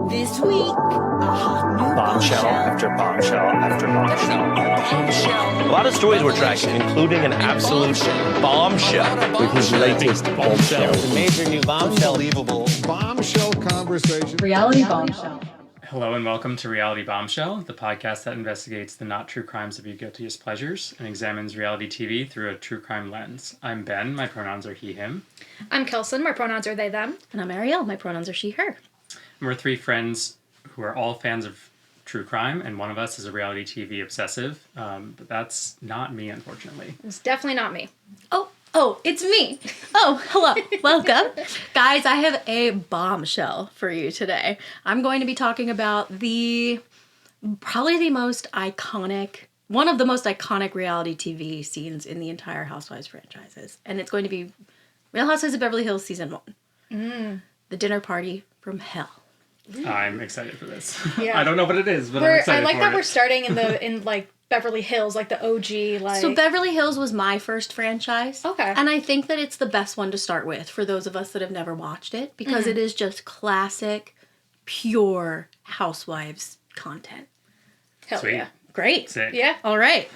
This week, a hot new Bombshell after bombshell after bombshell. A lot of stories we're tracking, including an absolute bombshell with his latest bombshell. A major new bombshell. Unbelievable bombshell conversation. Reality Bombshell. Hello and welcome to Reality Bombshell, the podcast that investigates the not true crimes of your guiltiest pleasures and examines reality TV through a true crime lens. I'm Ben, my pronouns are he, him. I'm Kelson, my pronouns are they, them. And I'm Ariel, my pronouns are she, her. And we're three friends who are all fans of true crime, and one of us is a reality TV obsessive, but that's not me, unfortunately. It's definitely not me. Oh, it's me. Oh, hello. Welcome. Guys, I have a bombshell for you today. I'm going to be talking about probably the most iconic, one of the most iconic reality TV scenes in the entire Housewives franchises. And it's going to be Real Housewives of Beverly Hills Season 1. The dinner party from hell. I'm excited for this. Yeah. I don't know what it is, but I'm excited I like for that it. we're starting in Beverly Hills, like the OG, like... So Beverly Hills was my first franchise. Okay. And I think that it's the best one to start with for those of us that have never watched it because it is just classic, pure Housewives content. Hell Sweet. yeah. Great. Sick. Yeah. All right.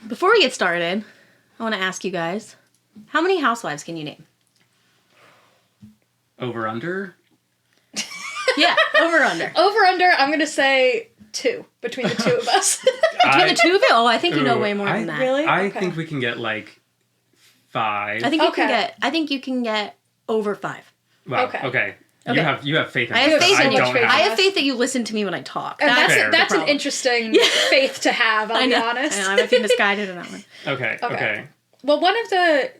Before we get started, I want to ask you guys, how many Housewives can you name? Over under? Yeah, over under. Over under, I'm going to say 2 between the two of us. Between the two of you? Oh, I think you know Ooh, way more than that. Really? I Okay. think we can get like 5. I think Okay. you can get over 5. Wow. Okay. Okay. Okay. You have faith in I me. have faith in you. don't faith. I have. have faith that you listen to me when I talk. And Fair. that's an problem. interesting faith to have, I'll be honest. I know, I might be misguided on that one. Okay. Well, one of the,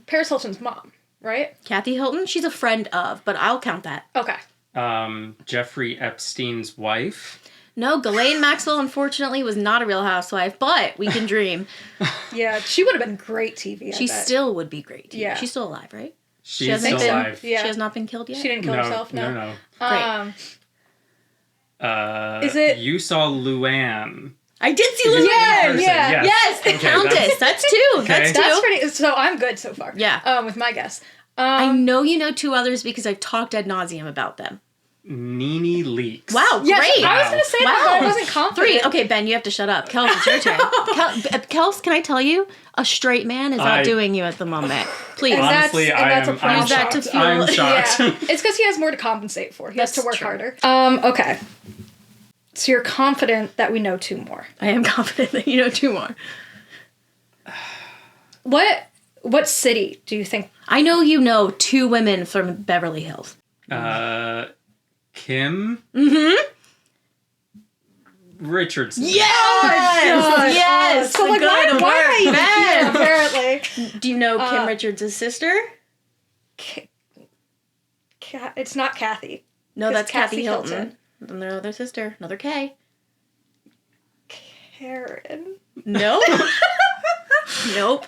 Paris Hilton's mom, right? Kathy Hilton, she's a friend of, but I'll count that. Okay. Jeffrey Epstein's wife. No, Ghislaine Maxwell, unfortunately, was not a Real Housewife, but we can dream. Yeah, she would have been great TV, She I bet. still would be great. Yeah. She's still alive, right? She's hasn't still been- alive. Yeah. She has not been killed yet? She didn't kill herself, no. No. Great. Is it... You saw Luann. I did see Luann! Person, yeah. yes. Yes, the Okay, Countess. That's 2. Okay. That's 2. That's pretty... So I'm good so far. Yeah. With my guess. I know you know 2 others because I've talked ad nauseum about them. Nene Leakes. Wow, Yes, great. I was going to say that, but I wasn't confident. 3. Okay, Ben, you have to shut up. Kels, it's your turn. Kels, can I tell you? A straight man is outdoing you at the moment. Please. And that's- Honestly, and that's a I'm problem. Use that to shocked. fuel- I'm shocked. Yeah. It's because he has more to compensate for. He has to That's work true. harder. Okay. So you're confident that we know 2 more. I am confident that you know 2 more. What city do you think? I know you know 2 women from Beverly Hills. Kim Richardson. Yes! Yes! So like, Good why am I work, even Ben. here, apparently? Do you know Kim Richards' sister? It's not Kathy. No, It's that's Kathy Hilton. Hilton. And their other sister, another K. Karen. Nope. Nope.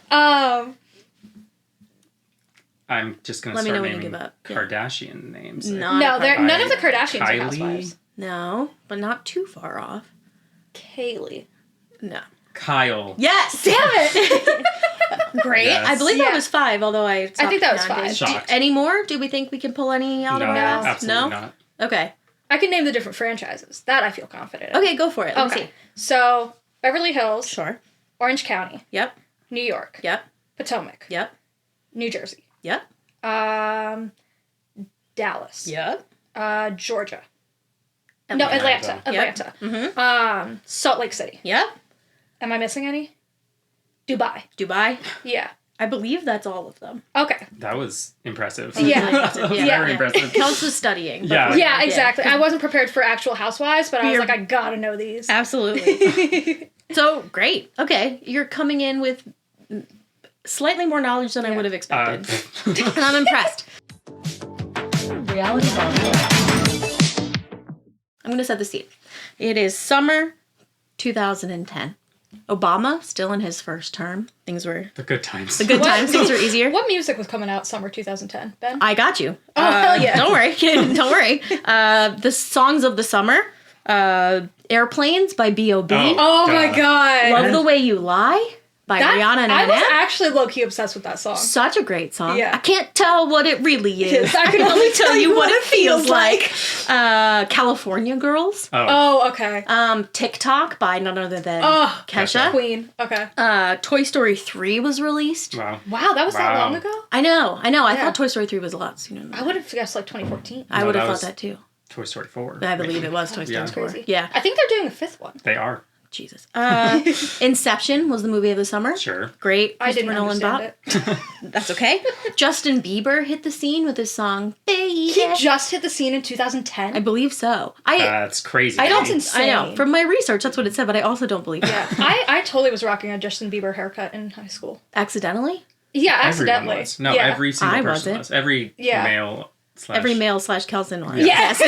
I'm just going to Let me start know when you naming give up. Yeah. Kardashian names. Not No, a they're Kardashian. none of the Kardashians are Kylie? housewives. No, but not too far off. Kaylee. No. Kyle. Yes! Damn it! Great. Yes. I believe that Yeah. was 5, although I stopped think that was counting. 5. Shocked. Any more? Do we think we can pull any out No, of our ass? absolutely No? not. Okay. I can name the different franchises. That I feel confident in. Okay, go for it. Let me Okay. see. So, Beverly Hills, Sure. Orange County, Yep. New York, Yep. Potomac, Yep. New Jersey, Yep. Dallas, Yep. Georgia. No, Atlanta. Yep. Salt Lake City. Yep. Am I missing any? Dubai. Dubai. Yeah. I believe that's all of them. Okay. That was impressive. Yeah. That was very impressive. Kels was studying. Yeah. before. Yeah, exactly. I wasn't prepared for actual housewives, but I was You're- like, I gotta know these. Absolutely. So, great. Okay, you're coming in with slightly more knowledge than I would have expected. And I'm impressed. Reality Bombshell. I'm going to set the scene. It is summer 2010. Obama, still in his first term. Things were The good times. the good times. Things were easier. What music was coming out summer 2010, Ben? I got you. Oh, hell yeah. Don't worry. Don't worry. The songs of the summer. Airplanes by B.O.B. Oh. Oh my god. Love the Way You Lie by Rihanna and I was Eminem. actually low-key obsessed with that song. Such a great song. Yeah. I can't tell what it really is. I can only tell you what it feels like. California Girls. Oh, okay. TikTok by none other than Oh, Kesha. Queen. Okay. Toy Story 3 was released. Wow. Wow, that was that Wow. long ago? I know. I Yeah. thought Toy Story 3 was a lot sooner than that. I would have guessed like 2014. I No, would have that thought was- that too. Toy Story 4. I believe it was Toy Story Yeah. 4. Crazy. Yeah. I think they're doing a 5th one. They are. Jesus. Inception was the movie of the summer. Sure. Great. I didn't Christopher Nolan understand bop. it. That's okay. Justin Bieber hit the scene with his song Baby. He just hit the scene in 2010. I believe so. That's crazy. I don't. to me. That's I know. insane. From my research, that's what it said, but I also don't believe it. Yeah, I totally was rocking a Justin Bieber haircut in high school. Accidentally? Yeah, Everyone accidentally. was. No, yeah. every single I person wasn't. was. Every Yeah. male slash... Every male / Kelson was. Yes.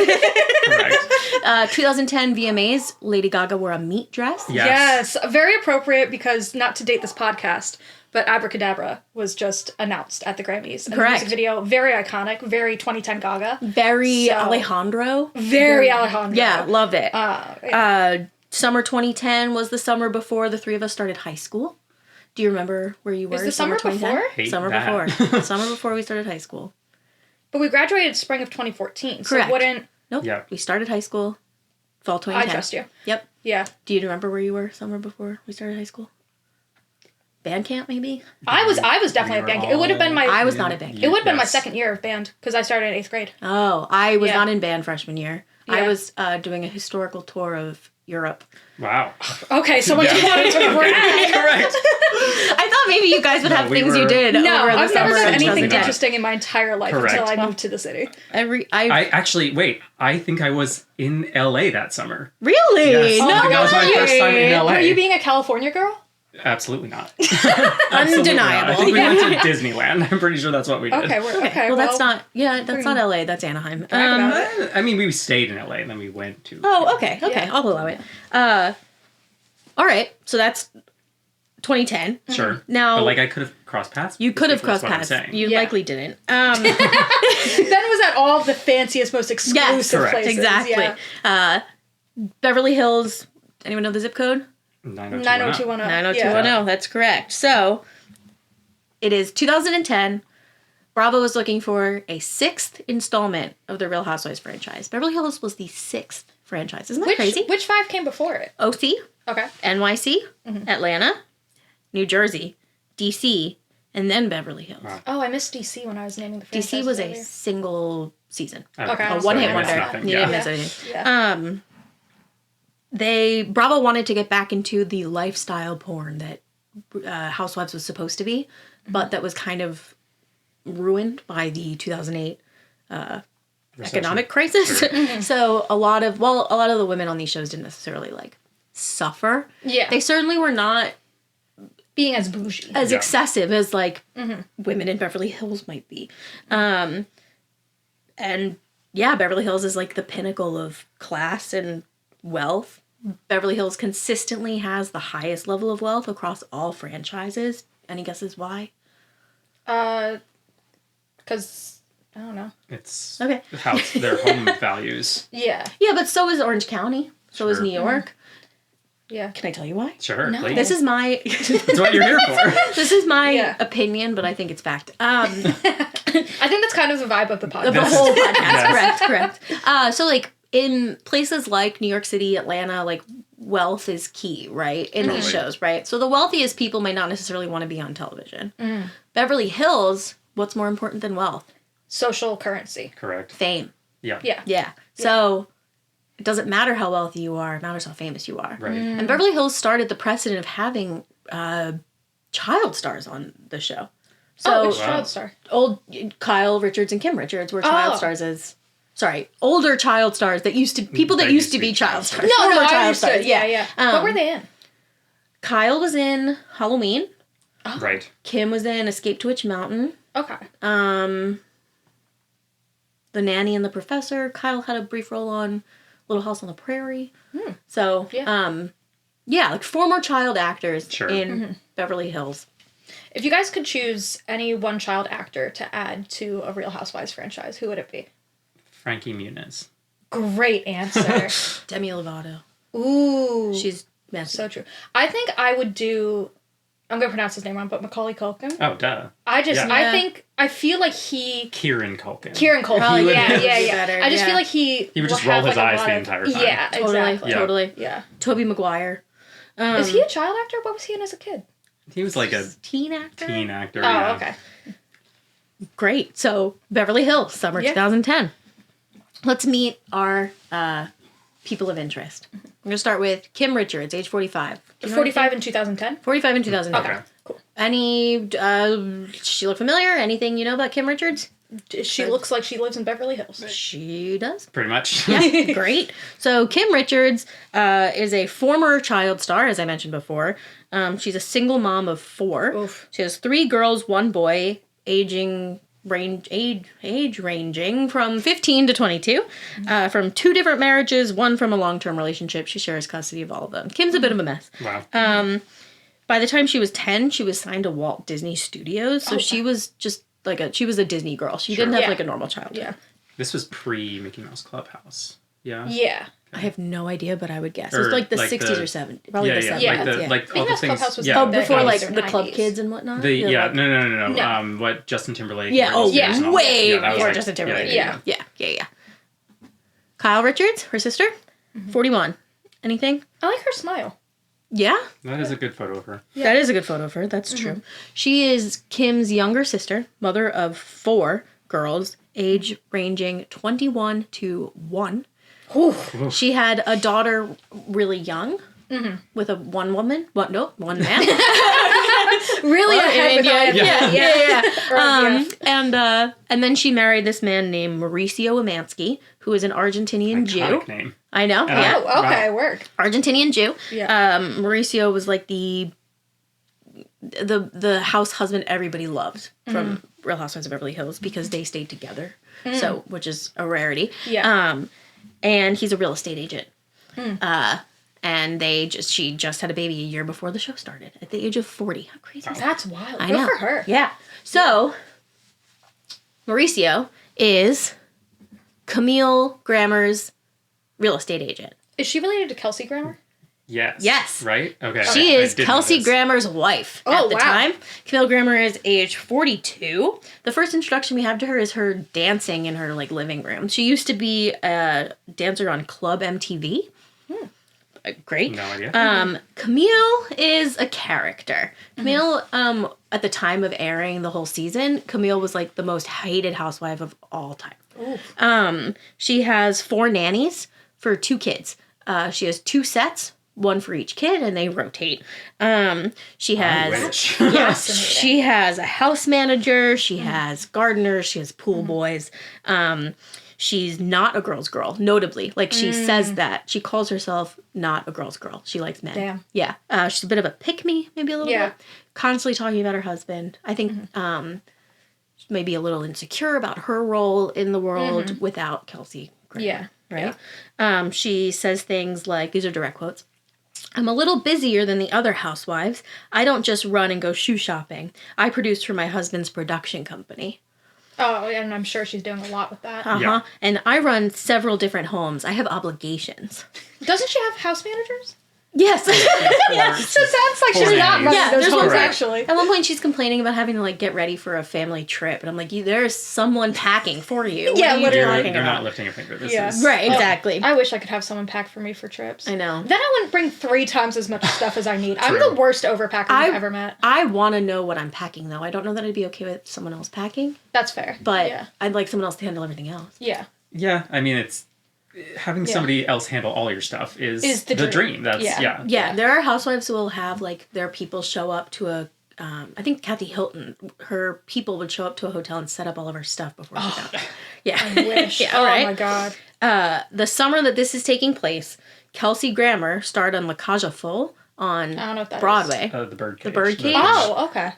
Correct. 2010 VMAs, Lady Gaga wore a meat dress. Yes. Yes, very appropriate because not to date this podcast, but Abracadabra was just announced at the Grammys. And Correct. The music video, very iconic, very 2010 Gaga. Very So- Alejandro. Very Alejandro. Yeah, loved it. Yeah. Summer 2010 was the summer before the three of us started high school. Do you remember where you were? the summer 2010? before? Hate Summer that. before. Summer before we started high school. But we graduated spring of 2014, so Correct. it wouldn't... Nope. Yeah. We started high school fall 2010. I trust you. Yep. Yeah. Do you remember where you were summer before we started high school? Band camp, maybe? I was definitely We at were band camp. It would have been my... I was not at band It camp. would have been my Yes. second year of band, because I started in 8th grade. Oh, I was Yeah. not in band freshman year. I Yeah. was doing a historical tour of Europe. Wow. Okay, so when you wanted to brag... Correct. I thought maybe you guys would have we things you were- did No, over the I've summer. never done of anything 2010. interesting in my entire life Correct. until I moved to the city. I actually, wait, I think I was in LA that summer. Really? Yes. No I think that was my way. first time in LA. Were you being a California girl? Absolutely not. Absolutely not. Undeniable. I think we went to Disneyland. I'm pretty sure that's what we did. Okay, okay. Well, that's not. Yeah, that's not LA. That's Anaheim. Brag about it. I mean, we stayed in LA and then we went to. Oh, okay. Okay, Yeah. I'll allow it. All right. So that's 2010. Sure. Now- but like I could have crossed paths. You could have That's crossed what I'm paths. saying. You Yeah. likely didn't. Ben was at all of the fanciest, most exclusive correct. places. Exactly. Yeah. Beverly Hills. Anyone know the zip code? 90210. 90210. 90210. That's correct. So it is 2010. Bravo was looking for a 6th installment of the Real Housewives franchise. Beverly Hills was the 6th franchise. Isn't that crazy? Which 5 came before it? OC, Okay. NYC, Atlanta, New Jersey, DC, and then Beverly Hills. Wow. Oh, I missed DC when I was naming the franchise. DC was a earlier. single season. Okay. A So one-hit I wonder. missed nothing. You didn't Yeah. miss anything. Yeah. Bravo wanted to get back into the lifestyle porn that Housewives was supposed to be, but that was kind of ruined by the 2008 economic crisis. So a lot of the women on these shows didn't necessarily like suffer. Yeah. They certainly were not Being as bougie. as Yeah. excessive as like women in Beverly Hills might be. And yeah, Beverly Hills is like the pinnacle of class and wealth. Beverly Hills consistently has the highest level of wealth across all franchises. Any guesses why? Because, I don't know. It's Okay. their home values. Yeah. Yeah, but so is Orange County. So is Sure. New York. Yeah. Can I tell you why? Sure, No. please. This is my That's what you're here for. this is my Yeah. opinion, but I think it's fact. I think that's kind of the vibe of the podcast. The whole podcast. Yes. Correct. So like in places like New York City, Atlanta, like wealth is key, right? In these Totally. shows, right? So the wealthiest people might not necessarily want to be on television. Beverly Hills, what's more important than wealth? Social currency. Correct. Fame. Yeah. Yeah. Yeah. So it doesn't matter how wealthy you are, it matters how famous you are. Right. And Beverly Hills started the precedent of having child stars on the show. So Which Wow. child star? old Kyle Richards and Kim Richards were child Oh. stars as older child stars that used to people that used to be child stars. No, Former I child understood. stars. Yeah. What were they in? Kyle was in Halloween. Right. Kim was in Escape to Witch Mountain. Okay. The Nanny and the Professor. Kyle had a brief role on Little House on the Prairie. So, Yeah. like former child actors Sure. in Beverly Hills. If you guys could choose any one child actor to add to a Real Housewives franchise, who would it be? Frankie Muniz. Great answer. Demi Lovato. Ooh. She's messy. so true. I think I would do I'm gonna pronounce his name wrong, but Macaulay Culkin. Oh, duh. I feel like he. Kieran Culkin. Probably, yeah. better, I just yeah. feel like he He would just will roll have, his like, a eyes lot the of- entire time. Yeah, exactly. Totally. Yeah. Toby Maguire. Is he a child actor? What was he in as a kid? He was like a Teen actor? teen actor. Oh, yeah. okay. Great. So, Beverly Hills, summer Yeah. 2010. Let's meet our people of interest. I'm going to start with Kim Richards, age 45. 45 in 2010. 45 in 2010. Okay. Cool. Any, she look familiar? Anything you know about Kim Richards? She looks like she lives in Beverly Hills. She does. Pretty much. Yeah, great. So Kim Richards is a former child star, as I mentioned before. She's a single mom of 4. Oof. She has 3 girls, 1 boy, age ranging from 15 to 22, from 2 different marriages, 1 from a long-term relationship. She shares custody of all of them. Kim's a bit of a mess. Wow. By the time she was 10, she was signed to Walt Disney Studios, so she was just she was a Disney girl. She didn't have Yeah. like a normal childhood. Yeah. This was pre Mickey Mouse Clubhouse. Yeah. Yeah. I have no idea, but I would guess. Or, It was like the like 60s the- or 70s. Probably Yeah, the yeah. 70s. Yeah. Like the yeah. like all the Mouse things. Clubhouse was Yeah. Oh, before the like 80s or the club 90s. kids and whatnot? The like- no. No. What Justin Timberlake? Yeah, Britney Spears yeah, and all way that. That was before like- Justin Timberlake. Yeah. Yeah. Kyle Richards, her sister, 41. Anything? I like her smile. Yeah, That is a good photo of her. that is a good photo of her. That's true. She is Kim's younger sister, mother of 4 girls, age ranging 21 to 1. She had a daughter really young with one man. Really ahead with all of that. Yeah. And then she married this man named Mauricio Umansky, who is an Argentinian Jew. Iconic name. I know. And Yeah. Oh, okay, work. Argentinian Jew. Yeah. Mauricio was like the house husband everybody loved from Real Housewives of Beverly Hills because they stayed together. So, which is a rarity. Yeah. And he's a real estate agent. And she just had a baby a year before the show started at the age of 40. How crazy is that? That's wild. I Good know. for her. Yeah. So, Mauricio is Camille Grammer's real estate agent. Is she related to Kelsey Grammer? Yes. Right? Okay. She I is did know Kelsey this. Grammer's wife Oh, at the wow. time. Camille Grammer is age 42. The first introduction we have to her is her dancing in her living room. She used to be a dancer on Club MTV. Great. No idea. Camille is a character. Camille, at the time of airing the whole season, Camille was like the most hated housewife of all time. She has 4 nannies for 2 kids. She has 2 sets, 1 for each kid, and they rotate. She has wish. she has a house manager. She has gardeners. She has pool boys. She's not a girl's girl, notably. Like, she says that. She calls herself not a girl's girl. She likes men. Damn. Yeah. She's a bit of a pick-me, maybe a little Yeah. bit. Constantly talking about her husband. I think maybe a little insecure about her role in the world without Kelsey Grammer. Yeah. Right? She says things like, these are direct quotes, "I'm a little busier than the other housewives. I don't just run and go shoe shopping. I produce for my husband's production company. Oh, and I'm sure she's doing a lot with that. Yeah. And I run several different homes. I have obligations." Doesn't she have house managers? Yes. So it sounds like she's not running Yeah, those there's homes, one actually. At one point, she's complaining about having to get ready for a family trip, and I'm like, "There's someone packing for you." What Yeah, are you literally. talking You're about? not lifting a finger. This Yeah. is Right, exactly. I wish I could have someone pack for me for trips. I know. Then I wouldn't bring 3 times as much stuff as I need. I'm True. the worst overpacker I've ever met. I want to know what I'm packing, though. I don't know that I'd be okay with someone else packing, That's fair. but yeah. I'd like someone else to handle everything else. Yeah. Yeah, I mean, it's having somebody else handle all your stuff is the the dream. dream. That's Yeah. Yeah, there are housewives who will have their people show up to a. I think Kathy Hilton, her people would show up to a hotel and set up all of her stuff before she got there. Yeah, I wish. yeah, Oh right. my god. The summer that this is taking place, Kelsey Grammer starred on La Cage aux Folles on I don't know what that is. Broadway. the birdcage. birdcage? Oh, okay.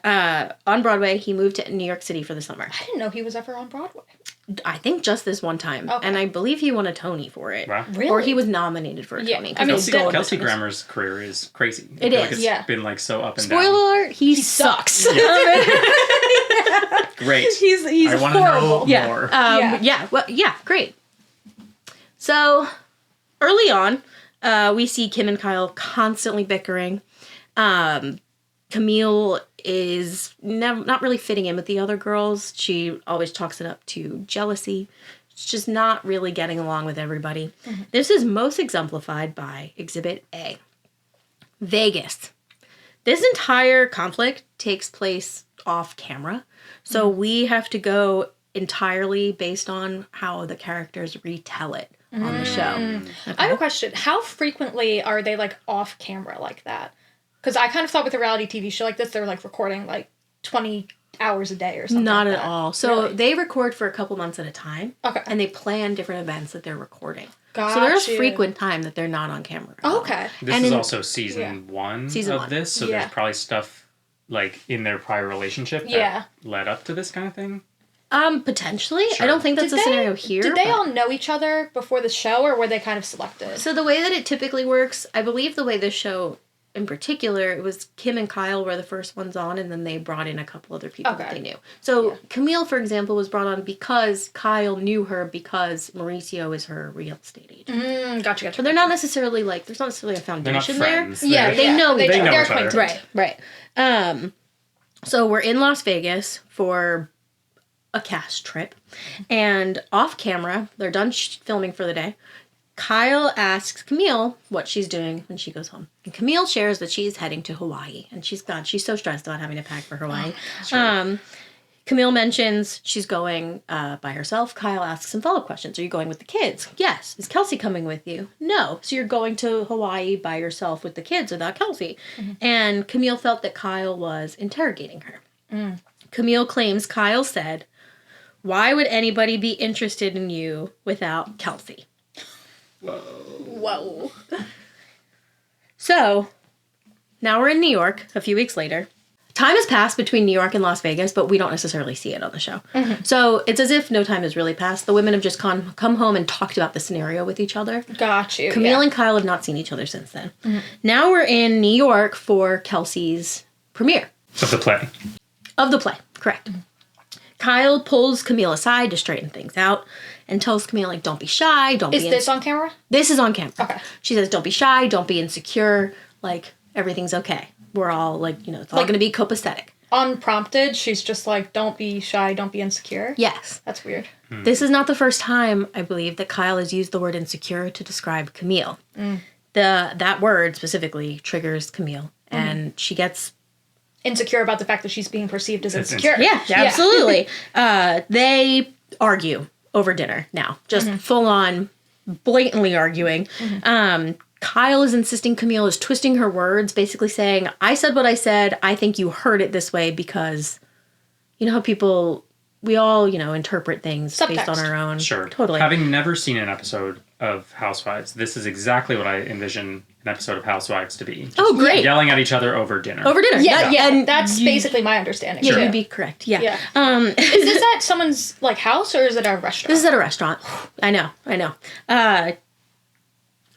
On Broadway, he moved to New York City for the summer. I didn't know he was ever on Broadway. I think just this one time, Okay. and I believe he won a Tony for it. Wow. Really? Or he was nominated for a Yeah, Tony. I mean, Kelsey Kelsey Grammer's career is crazy. I It feel like is. it's Yeah. been so up and Spoiler down. alert: he sucks. Great. He's I want to know Yeah. more. Great. So, early on, we see Kim and Kyle constantly bickering. Camille is not really fitting in with the other girls. She always chalks it up to jealousy. She's just not really getting along with everybody. This is most exemplified by Exhibit A. Vegas. This entire conflict takes place off camera. So we have to go entirely based on how the characters retell it on the show. Okay? I have a question. How frequently are they, like, off camera like that? Because I kind of thought with a reality TV show like this, they're, like, recording, like, 20 hours a day or something. Not like at that. all. So Really? they record for a couple months at a time. Okay. And they plan different events that they're recording. Got So there's you. frequent time that they're not on camera. at all. Okay. This And is in- also season one Season of one. this, so Yeah. there's probably stuff like in their prior relationship that Yeah. led up to this kind of thing. Potentially. Sure. I don't think that's Did the they- scenario here. Did they but- all know each other before the show, or were they kind of selected? So the way that it typically works, I believe the way this show in particular, it was Kim and Kyle were the first ones on, and then they brought in a couple other people that Okay. they knew. So Camille, for example, was brought on because Kyle knew her because Mauricio is her real estate agent. Gotcha. But they're not necessarily like, there's not necessarily a They're not foundation there. friends. Yeah, They know each They know they're each other. acquainted. Right. So we're in Las Vegas for a cast trip, and off camera, they're done filming for the day. Kyle asks Camille what she's doing when she goes home, and Camille shares that she's heading to Hawaii, and she's so stressed about having to pack for Hawaii. Camille mentions she's going by herself. Kyle asks some follow-up questions. Are you going with the kids? Yes. Is Kelsey coming with you? No. So you're going to Hawaii by yourself with the kids without Kelsey. And Camille felt that Kyle was interrogating her. Camille claims Kyle said, "Why would anybody be interested in you without Kelsey?" Whoa. So now we're in New York a few weeks later. Time has passed between New York and Las Vegas, but we don't necessarily see it on the show. So it's as if no time has really passed. The women have just come home and talked about the scenario with each other. Got you. Camille yeah. and Kyle have not seen each other since then. Now we're in New York for Kelsey's premiere Of the play. of the play. Correct. Kyle pulls Camille aside to straighten things out and tells Camille, like, don't be shy, don't Is be this on camera? This is on camera. Okay. She says, don't be shy, don't be insecure, like, everything's okay. We're all, like, it's all Like- going to be copacetic. Unprompted, she's just like, don't be shy, don't be insecure. Yes. That's weird. This is not the first time, I believe, that Kyle has used the word insecure to describe Camille. That word specifically triggers Camille, and she gets... Insecure about the fact that she's being perceived as It's insecure. Yeah, absolutely. They argue over dinner now, just full on, blatantly arguing. Kyle is insisting Camille is twisting her words, basically saying, I said what I said. I think you heard it this way because, you know how people, we all, interpret things based on Subtext. our own. Sure. Totally. Having never seen an episode of Housewives, this is exactly what I envision an episode of Housewives to be. Just Oh, great. Yelling at each other over dinner. Over dinner. Yeah, yeah. And That's basically my understanding. yeah, too. you'd be correct. Yeah. Yeah. Is this at someone's like house or is it a restaurant? This is at a restaurant. I know.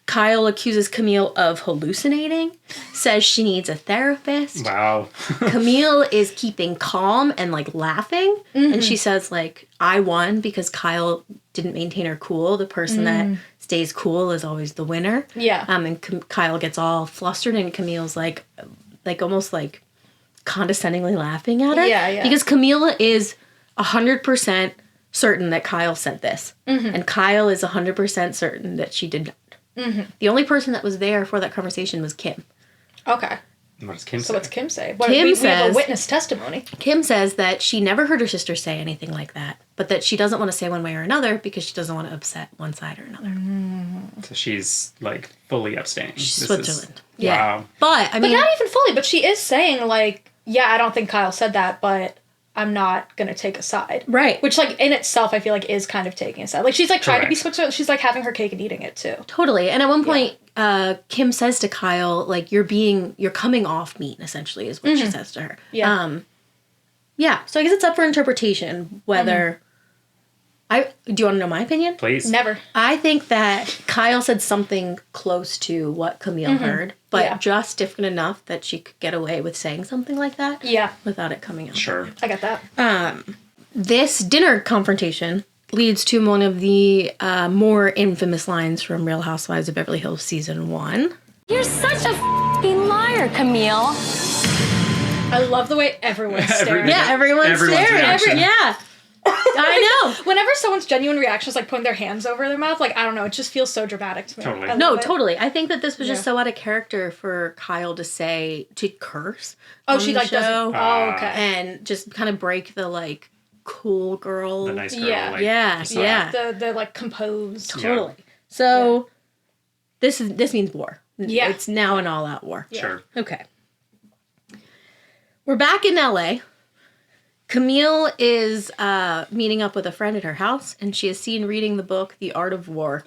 Kyle accuses Camille of hallucinating, says she needs a therapist. Wow. Camille is keeping calm and like laughing. And she says like, I won because Kyle didn't maintain her cool. The person that stays cool is always the winner. Yeah. And Kyle gets all flustered and Camille's like almost like condescendingly laughing at her. Yeah. Because Camille is 100% certain that Kyle said this. And Kyle is 100% certain that she did not. The only person that was there for that conversation was Kim. Okay. What does Kim say? So what's Kim say? What, Kim we have says- a witness testimony. Kim says that she never heard her sister say anything like that, but that she doesn't want to say one way or another because she doesn't want to upset one side or another. So she's like fully abstaining. She's This is- Switzerland. Yeah. Wow. But, I mean, But not even fully, but she is saying like, yeah, I don't think Kyle said that, but I'm not gonna take a side. right. Which like in itself I feel like is kind of taking a side. Like she's like trying to be Correct. Switzerland, she's like having her cake and eating it too. Totally. And at one point, Kim says to Kyle, like, you're coming off mean, essentially, is what she says to her. Yeah. Yeah. So I guess it's up for interpretation whether... do you want to know my opinion? Please. Never. I think that Kyle said something close to what Camille heard, but Yeah. just different enough that she could get away with saying something like that Yeah, without it coming out. Sure. I got that. This dinner confrontation leads to one of the more infamous lines from Real Housewives of Beverly Hills Season 1. You're such a f***ing liar, Camille. I love the way everyone's staring. Yeah, everyone's staring. reaction. Yeah. I know. Whenever someone's genuine reaction is like putting their hands over their mouth, like, I don't know, it just feels so dramatic to me. Totally. I No, love it. totally. I think that this was just Yeah. so out of character for Kyle to curse. Oh, on she the like show doesn't. Oh, okay. and just kind of break the like cool girl. The nice girl. Yeah. Like, Yeah, facade. yeah. The like composed. Totally. So this means war. Yeah. It's now an all-out war. Yeah. Sure. Okay. We're back in LA. Camille is meeting up with a friend at her house, and she is seen reading the book The Art of War.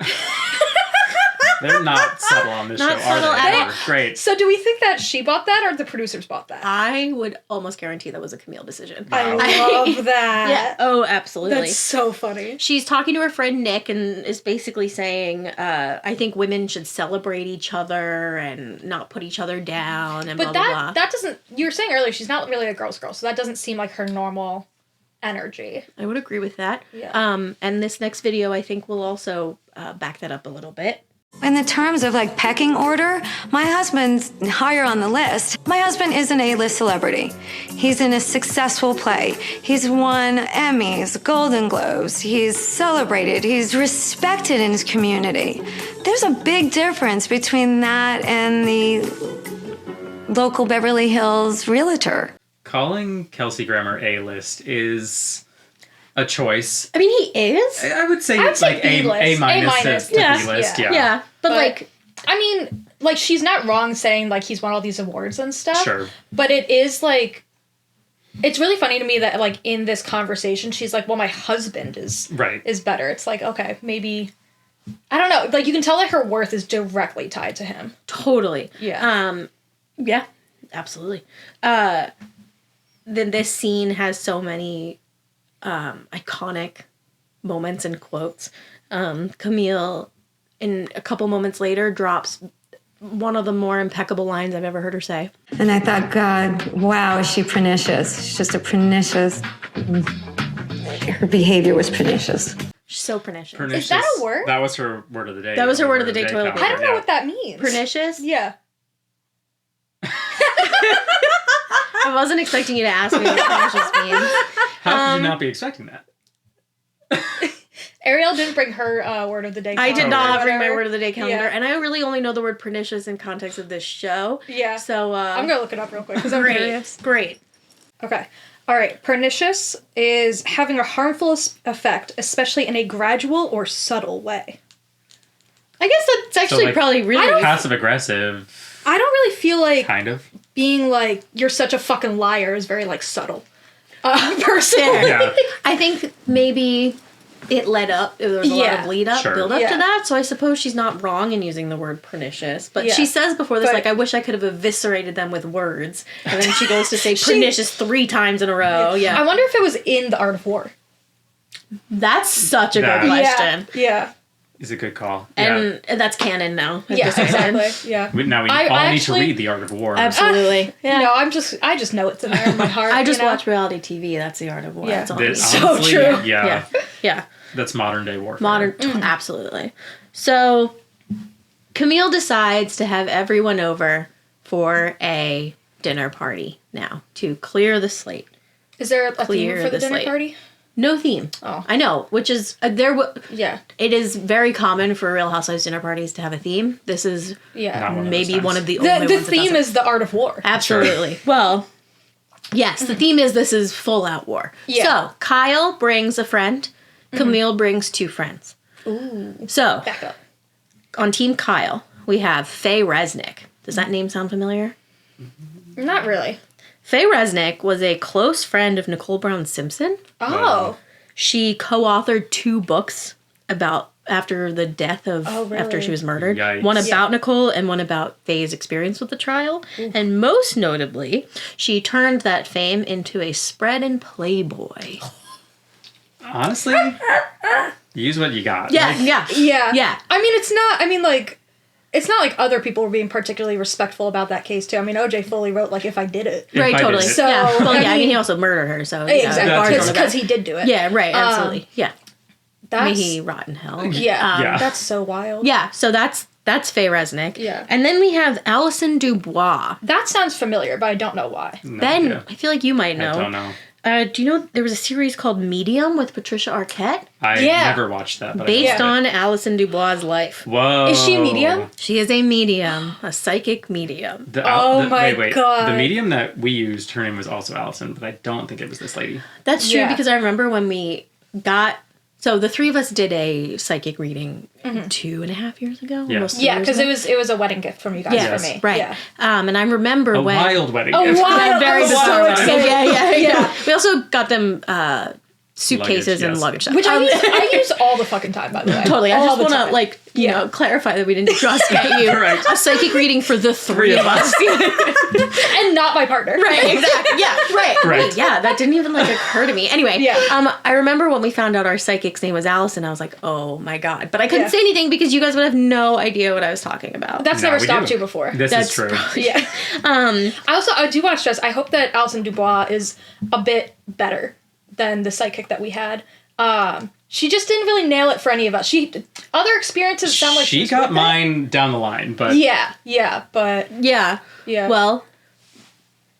They're not subtle on this Not show, are subtle they? at all. They're great. So do we think that she bought that or the producers bought that? I would almost guarantee that was a Camille decision. Wow. I love that. Yeah. Oh, absolutely. That's so funny. She's talking to her friend Nick and is basically saying, I think women should celebrate each other and not put each other down and But blah, blah, blah. that doesn't, you were saying earlier, she's not really a girl's girl, so that doesn't seem like her normal energy. I would agree with that. Yeah. And this next video, I think, will also back that up a little bit. In the terms of like pecking order, my husband's higher on the list. My husband is an A-list celebrity. He's in a successful play. He's won Emmys, Golden Globes. He's celebrated. He's respected in his community. There's a big difference between that and the local Beverly Hills realtor. Calling Kelsey Grammer A-list is a choice. I mean, he is. I would say I'd it's say like B-list. A minus to Yeah. B-list. Yeah. Yeah. But like, I mean, like, she's not wrong saying, like, he's won all these awards and stuff. Sure. But it is, like, it's really funny to me that, like, in this conversation, she's like, well, my husband is better. It's like, okay, maybe, I don't know. Like, you can tell that her worth is directly tied to him. totally. Yeah. Yeah, absolutely. Then this scene has so many iconic moments and quotes. Camille, in a couple moments later, drops one of the more impeccable lines I've ever heard her say. And I thought, God, wow, is she pernicious? She's just a pernicious. Her behavior was pernicious. She's so pernicious. Is that a word? That was her word of the day. That was her word of the day, toilet comment, paper. I don't know what that means. Pernicious? Yeah. I wasn't expecting you to ask me what pernicious means. How could you not be expecting that? Ariel didn't bring her word of the day I calendar did or not bring my whatever. word of the day calendar, Yeah. and I really only know the word pernicious in context of this show. Yeah. So, I'm going to look it up real quick because I'm great. curious. Great. Okay. All right. Pernicious is having a harmful effect, especially in a gradual or subtle way. I guess that's actually like, probably really... Passive aggressive, I don't really feel like kind of. being like, you're such a fucking liar is very, like, subtle. Personally. Yeah. I think maybe it led up. There was a lot Yeah. of lead up, Sure. build up Yeah. to that. So I suppose she's not wrong in using the word pernicious. But Yeah. she says before this, But- like, I wish I could have eviscerated them with words. And then she goes to say pernicious 3 times in a row. Yeah. I wonder if it was in The Art of War. That's such a That- good question. Yeah. Is a good call. Yeah. And that's canon now. Yeah, exactly. Yeah. Now we I all need actually- to read The Art of War. Absolutely. Yeah. No, I just know it's in there in my heart. I just you know? watch reality TV. That's the art of war. Yeah. That's all I That- need. So honestly, true. Yeah. Yeah. Yeah. That's modern day warfare. Modern, absolutely. So, Camille decides to have everyone over for a dinner party now to clear the slate. Is there a Clear theme for the the dinner slate. party? No theme. Oh. I know, which is Yeah. it is very common for Real Housewives dinner parties to have a theme. This is Yeah. Not one of those maybe times. one of the only The ones that theme doesn't. is The Art of War. Absolutely. Well, yes, the theme is this is full out war. Yeah. So Kyle brings a friend. Camille brings 2 friends. Ooh. So Back up. on Team Kyle, we have Faye Resnick. Does that name sound familiar? Not really. Faye Resnick was a close friend of Nicole Brown Simpson. Oh. She co-authored 2 books about after the death of Oh, really? after she was murdered. Yikes. One about Nicole and one about Faye's experience with the trial. And most notably, she turned that fame into a spread in Playboy. Honestly, use what you got. Yeah, Like, yeah. Yeah. Yeah. I mean, it's not like other people were being particularly respectful about that case, too. I mean, OJ fully wrote, like, if I did it. If Right, I totally. did it. So, yeah. Well, I yeah, I mean, mean- he also murdered her, so Exactly. That's bars on the Because back. he did do it. Yeah, right, absolutely. Yeah. May That's, he rot in hell. yeah. Yeah. That's so wild. Yeah, so that's That's Faye Resnick. Yeah. And then we have Allison DuBois. That sounds familiar, but I don't know why. No Ben, idea. I feel like you might know. I don't know. Do you know there was a series called Medium with Patricia Arquette? I Yeah. never watched that. But Based I on Allison DuBois' life. Whoa. Is she a medium? She is a medium, a psychic medium. God. The medium that we used, her name was also Allison, but I don't think it was this lady. That's true Yeah. because I remember when we got... So the three of us did a psychic reading 2.5 years ago. Yeah. Almost 3 Yeah, years because ago. it was a wedding gift from you guys Yes, for me. right. Yeah. And I remember A when... wild wedding. Oh, gift. wow. Very I'm so bizarre. excited. Yeah. We also got them suitcases Luggage, and yes. luggage stuff. Which I use all the fucking time, by the way. Totally. I All just the want to, time. like, you know, clarify that we didn't just get you Correct. a psychic reading for the three of us. And not my partner. Right, exactly. Yeah, right. Right. Yeah, that didn't even, like, occur to me. Anyway, Yeah. I remember when we found out our psychic's name was Allison, I was like, oh my God. But I couldn't Yeah. say anything because you guys would have no idea what I was talking about. That's No, never we stopped do. you before. This That's is true. Yeah. I do want to stress, I hope that Allison DuBois is a bit better than the psychic that we had. She just didn't really nail it for any of us. Other experiences sound like She was got with it. mine down the line, but Yeah, but Yeah. yeah. Well,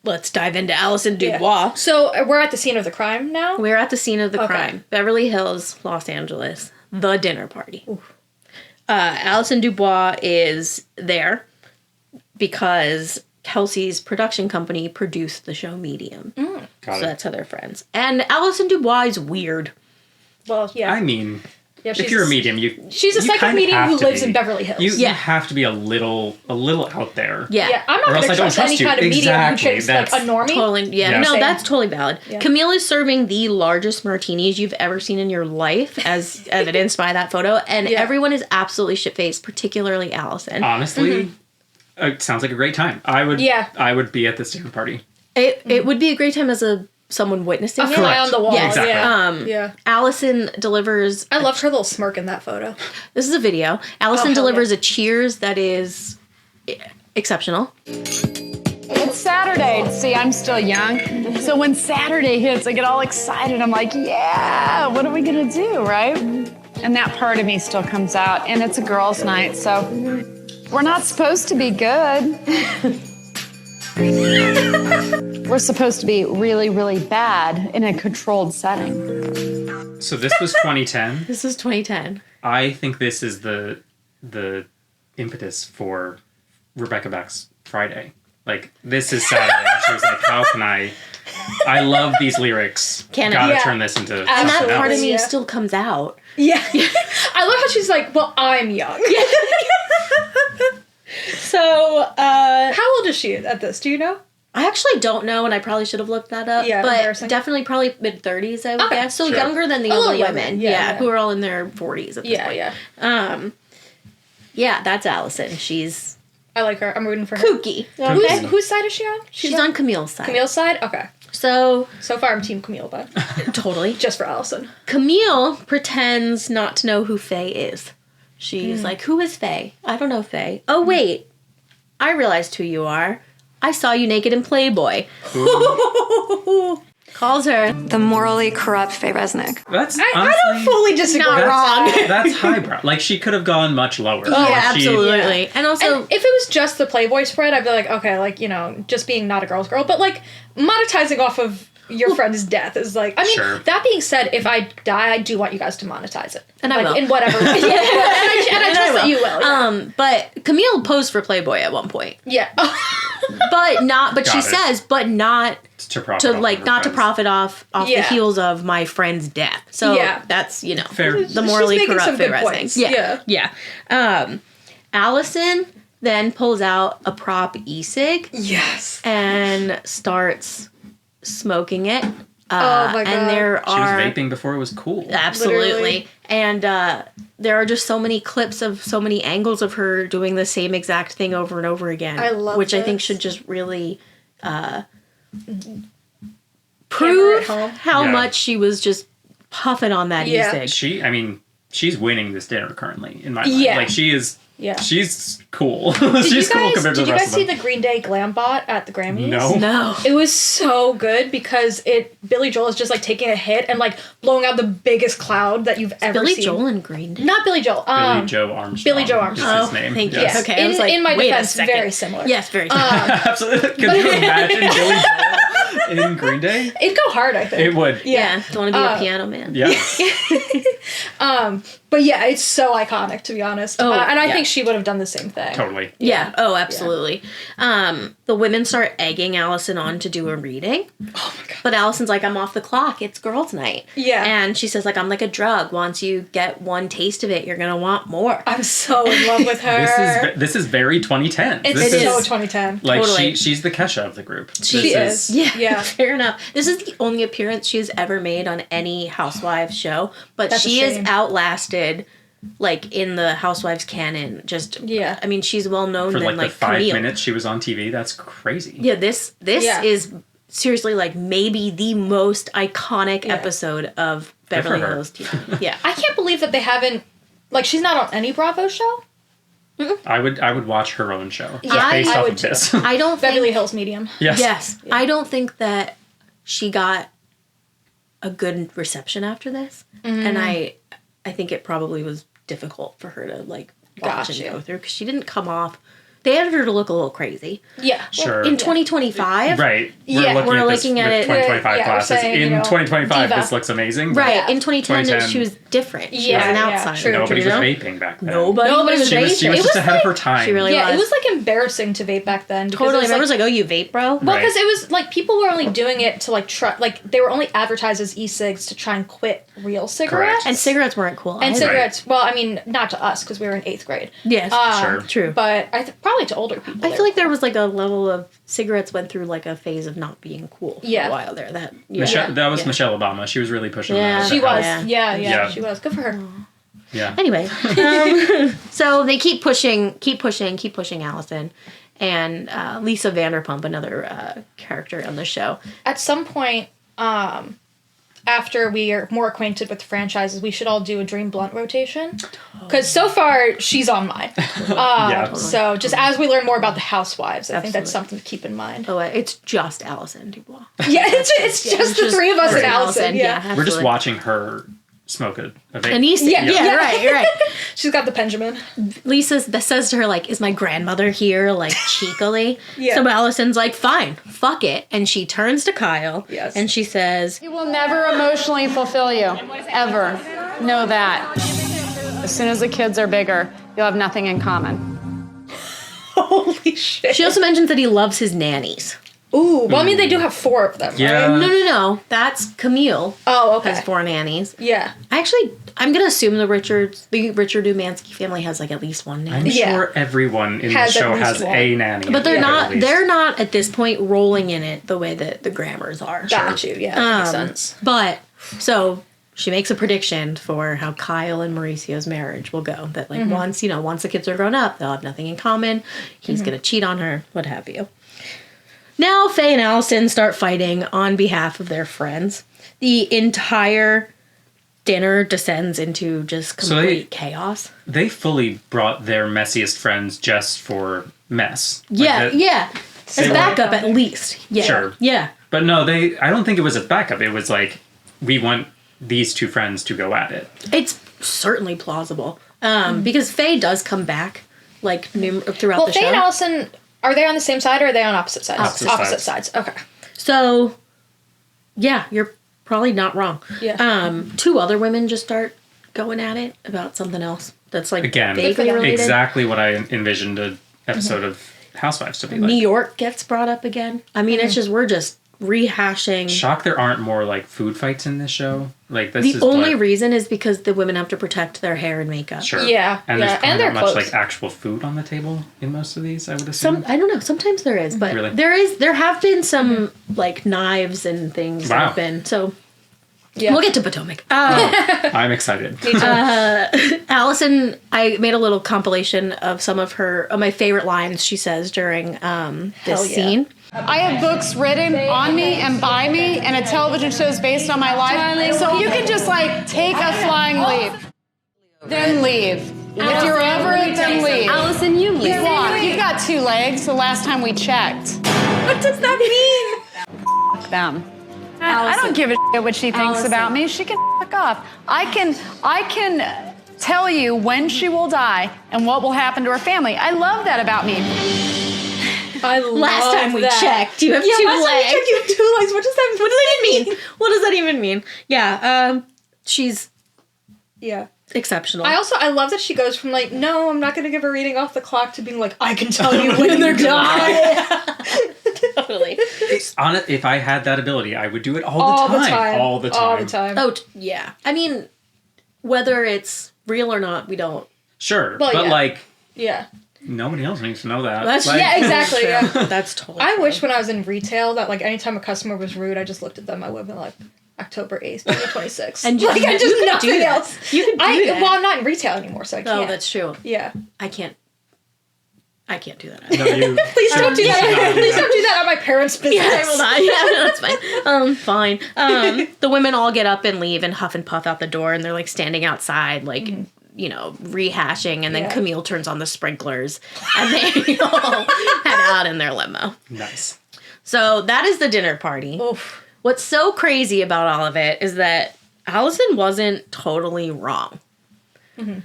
let's dive into Allison Yeah. DuBois. So we're at the scene of the crime now. We're at the scene of the Okay. crime. Beverly Hills, Los Angeles. The dinner party. Allison DuBois is there because Kelsey's production company produced the show Medium. got So it. that's how they're friends. And Allison DuBois is weird. Well, yeah. I mean, Yeah, if you're a medium, she's a you psychic kinda medium have who to lives be. in Beverly Hills. You Yeah. have to be a little out there. Yeah. Yeah, I'm not Or going else to I don't trust any trust you. kind of medium Exactly, who thinks like a that's normie. Totally. Yeah. Yeah. No, Same. that's totally valid. Yeah. Camille is serving the largest martinis you've ever seen in your life, as evidenced by that photo. And Yeah. everyone is absolutely shit-faced, particularly Allison. Honestly, it sounds like a great time. I would. Yeah. I would be at this dinner party. It would be a great time as someone witnessing A it. fly on the wall. Yes. Exactly. Yeah. yeah. Allison delivers. I loved her little smirk in that photo. This is a video. Allison hell delivers a cheers that is exceptional. It's Saturday. See, I'm still young. So when Saturday hits, I get all excited. I'm like, yeah, what are we going to do, right? And that part of me still comes out. And it's a girls' night, so we're not supposed to be good. We're supposed to be really, really bad in a controlled setting. So this was 2010. This is 2010. I think this is the impetus for Rebecca Beck's Friday. Like, this is Saturday. And she was like, how can I love these lyrics. Gotta turn this into And that something part else. of me Yeah. still comes out. Yeah. I love how she's like, well, I'm young. So, How old is she at this? Do you know? I actually don't know, and I probably should have looked that up. Yeah, but embarrassing. definitely probably mid-30s, I would Okay, guess. So sure. younger than the A little older younger, women. yeah. Who are all in their 40s at this point. Yeah. Yeah, that's Allison. She's I like her. I'm rooting for her. kooky. Okay? Whose side is she on? She's on Camille's side. Camille's side? Okay. So, So far, I'm Team Camille, but totally. just for Allison. Camille pretends not to know who Faye is. She's like, who is Faye? I don't know Faye. Oh, wait. I realized who you are. I saw you naked in Playboy. Calls her. The morally corrupt Faye Resnick. That's I honestly, don't fully disagree. Not with wrong. that. That's highbrow. Like, she could have gone much lower. Yeah, Like, she- absolutely. And also, And if it was just the Playboy spread, I'd be like, okay, like, you know, just being not a girl's girl. But, like, monetizing off of your friend's death is like, I mean, Sure. that being said, if I die, I do want you guys to monetize it. And I like, will. in whatever way. And I trust that you will. Yeah. but Camille posed for Playboy at one point. Yeah. But not, but she Got it. says, but not to profit to off like, of her not to friends. profit off the Yeah. heels of my friend's death. So Yeah. that's, you know, Fair. the morally She's making corrupt some Faye good Resnick. points. Yeah. Allison then pulls out a prop e-cig Yes. and starts smoking it. Oh my God. And there She was are vaping before it was cool. absolutely, Literally. and there are just so many clips of so many angles of her doing the same exact thing over and over again. I love which I think this. should just really Hammer prove it home. how Yeah. much she was just puffing on that Yeah. e-cig. She's winning this dinner currently in my mind. Yeah. Like, she is Yeah. She's cool. She's cool compared to the Did you rest guys see of them. the Green Day glam bot at the Grammys? No. No. It was so good because Billy Joel is just like taking a hit and like blowing out the biggest cloud that you've ever Billy seen. Joel and Green Day. Not Billy Joel. Billy Joe Armstrong. Billy Joe Armstrong. Is his name. Thank you. Yes. Okay, I was like, in my wait a defense, second. very similar. Yes, very similar. Absolutely. Could you imagine Billy Joel in Green Day? It'd go hard, I think. It would. yeah. Don't want to be a piano man. Yeah. But yeah, it's so iconic, to be honest. Oh, and I yeah. think she would have done the same thing. Totally. Yeah. Oh, absolutely. The women start egging Allison on to do a reading. Oh my god. But Allison's like, I'm off the clock. It's girls' night. Yeah. And she says, like, I'm like a drug. Once you get one taste of it, you're gonna want more. I'm so in love with her. This is very 2010. It's This so is 2010. like Totally. she's the Kesha of the group. She is. Yeah, Yeah. fair enough. This is the only appearance she has ever made on any Housewives show, but That's a she has shame. outlasted, like, in the Housewives canon. Just, Yeah. I mean, she's well known For than, like the like, 5 Camille. minutes she was on TV. That's crazy. Yeah, this Yeah. is seriously, like, maybe the most iconic episode of Beverly her. Hills TV. Yeah. I can't believe that they haven't, like, she's not on any Bravo show. I would watch her own show Yeah, based I off would of too. this. I don't Beverly think... Hills Medium. Yes. Yes. I don't think that she got a good reception after this. And I think it probably was difficult for her to, like, watch Gotcha. and go through, because she didn't come off... They edited her to look a little crazy. Yeah. Sure. In 2025... Right. Yeah, we're looking at at this it- with 2025 yeah, we're glasses. saying, In you know, 2025, diva. this looks amazing. Right. Yeah. In 2010, 2010, she was different. She Yeah, was an yeah, outsider. true. Nobody you was know? vaping back then. Nobody was She was vaping. just was ahead of her time. She really Yeah, was. it was like embarrassing to vape back then. Because Totally. it was, Everyone was like, oh, you vape, bro? well, Right. because it was like people were only doing it to like try, like they were only advertised as e-cigs to try and quit real cigarettes. And cigarettes weren't cool. And either. cigarettes. Well, I mean, not to us because we were in 8th grade. Yes. Sure. True. But probably to older people. I feel like there was like a level of cigarettes went through like a phase of not being cool for Yeah. a while there. That That was Yeah. Michelle Obama. She was really pushing Yeah. that. she that was. health. Yeah, Yeah. she was. Good for her. Yeah. Anyway, so they keep pushing Allison, and Lisa Vanderpump, another character on the show. At some point, after we are more acquainted with the franchises, we should all do a Dream Blunt rotation. Because so far, she's on mine. Yeah. So just as we learn more about the Housewives, I think that's Absolutely. something to keep in mind. Oh, it's just Allison DuBois. Yeah, it's just the three of us and Allison. Yeah. We're just absolutely. watching her smoke a vape. And he's Yeah. right. She's got the Benjamin. Lisa that says to her, like, is my grandmother here, like, cheekily? Yeah. So Allison's like, fine, fuck it. And she turns to Kyle, Yes. and she says, He will never emotionally fulfill you, ever. Know that. As soon as the kids are bigger, you'll have nothing in common. Holy shit. she also mentions that he loves his nannies. Ooh, well, I mean, they do have 4 of them, Yeah. right? No. That's Camille. Oh, okay. Has 4 nannies. Yeah. I'm gonna assume the Richard Umansky family has like at least one I'm nanny. Yeah. sure everyone in the Has at show least has one. a nanny. But they're at not. least. They're not at this point rolling in it the way that the Grammers are. Got you. Yeah, that makes sense. But so she makes a prediction for how Kyle and Mauricio's marriage will go. That like once the kids are grown up, they'll have nothing in common. He's gonna cheat on her, what have you. Now Faye and Allison start fighting on behalf of their friends. The entire dinner descends into just complete chaos. They fully brought their messiest friends just for mess. Like Yeah, that- yeah. As they were- backup at least. Yeah. Sure. Yeah. But no, I don't think it was a backup. It was like, we want these 2 friends to go at it. It's certainly plausible. Because Faye does come back like throughout Well, the Faye show. and Allison, are they on the same side or are they on opposite sides? Opposite sides. Okay. So, yeah, you're probably not wrong. Yeah. 2 other women just start going at it about something else that's like Again, vaguely related. exactly what I envisioned an episode of Housewives to be like. New York gets brought up again. I mean, it's just we're just rehashing. Shocked there aren't more like food fights in this show. Like this The is only what- reason is because the women have to protect their hair and makeup. Sure. Yeah, And yeah, there's probably and their not much clothes. like actual food on the table in most of these, I would assume. I don't know. Sometimes there is, but Really? there have been some like knives and things that Wow. have been. So Yeah. we'll get to Potomac. I'm excited. Allison, I made a little compilation of some of my favorite lines she says during this Hell yeah. scene. I have books written on me and by me, and a television show is based on my life. So you can just like take a flying leap, then leave. If you're over it, then leave. Allison, you leave. You walk. You've got 2 legs. The last time we checked. What does that mean? F them. I don't give a shit what she thinks about me. She can fuck off. I can tell you when she will die and what will happen to her family. I love that about me. Last time we checked, you have 2 legs. You have 2 legs. What does that mean? What does that even mean? Yeah, she's exceptional. I love that she goes from like, no, I'm not going to give a reading off the clock to being like, I can tell you when they're dying. Totally. If I had that ability, I would do it all the time. All the time. Oh, yeah. I mean, whether it's real or not, we don't. Sure, Well, but yeah. like, Yeah. nobody else needs to know that. That's Yeah, exactly. Yeah. That's totally. I wish when I was in retail that like anytime a customer was rude, I just looked at them. I would have been like, October 8th, 2026. And like, I just you can nothing do that. else. You can do that. Well, I'm not in retail anymore, so I can't. Oh, that's true. Yeah. I can't do that. No, you Please don't do that. Please don't do that on my parents' business. Yeah, I will not. Yeah, that's fine. Fine. The women all get up and leave and huff and puff out the door, and they're like standing outside, like you know, rehashing. And then Camille turns on the sprinklers, and they all head out in their limo. Nice. So that is the dinner party. Oof. What's so crazy about all of it is that Allison wasn't totally wrong.